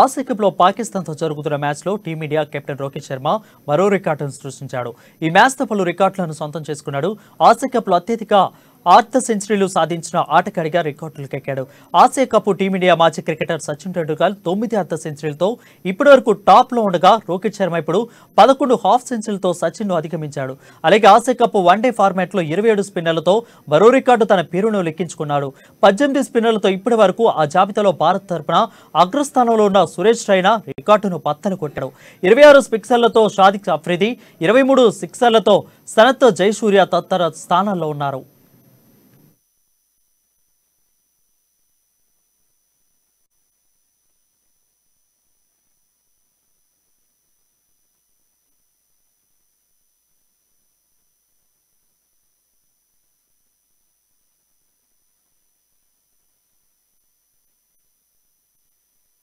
Asia కప్లో పాకిస్తాన్తో జరుగుతున్న మ్యాచ్లో టీమిండియా కెప్టెన్ రోహిత్ శర్మ మరో రికార్డును సృష్టించాడు. ఈ మ్యాచ్తో పలు రికార్డులను సొంతం చేసుకున్నాడు. ఆసియా కప్లో అత్యధిక అర్ధ సెంచరీలు సాధించిన ఆటగాడిగా రికార్డులకెక్కాడు. ఆసియా కప్ టీమిండియా మాజీ క్రికెటర్ సచిన్ టెండూల్కర్ 9 అర్ధ సెంచరీలతో ఇప్పటివరకు టాప్లో ఉండగా రోహిత్ శర్మ ఇప్పుడు 11 హాఫ్ సెంచరీలతో సచిన్ను అధిగమించాడు. అలాగే ఆసియా కప్ వన్డే ఫార్మాట్లో 27 స్పిన్నర్లతో మరో రికార్డు తన పేరును లెక్కించుకున్నాడు. 18 స్పిన్నర్లతో ఇప్పటి వరకు ఆ జాబితాలో భారత్ తరపున అగ్రస్థానంలో ఉన్న సురేష్ రైనా రికార్డును బద్దలు కొట్టాడు. 26 సిక్సర్లతో షాదిక్ అఫ్రిది, 23 సిక్సర్లతో సనత్ జయసూర్య తదితర స్థానాల్లో ఉన్నారు.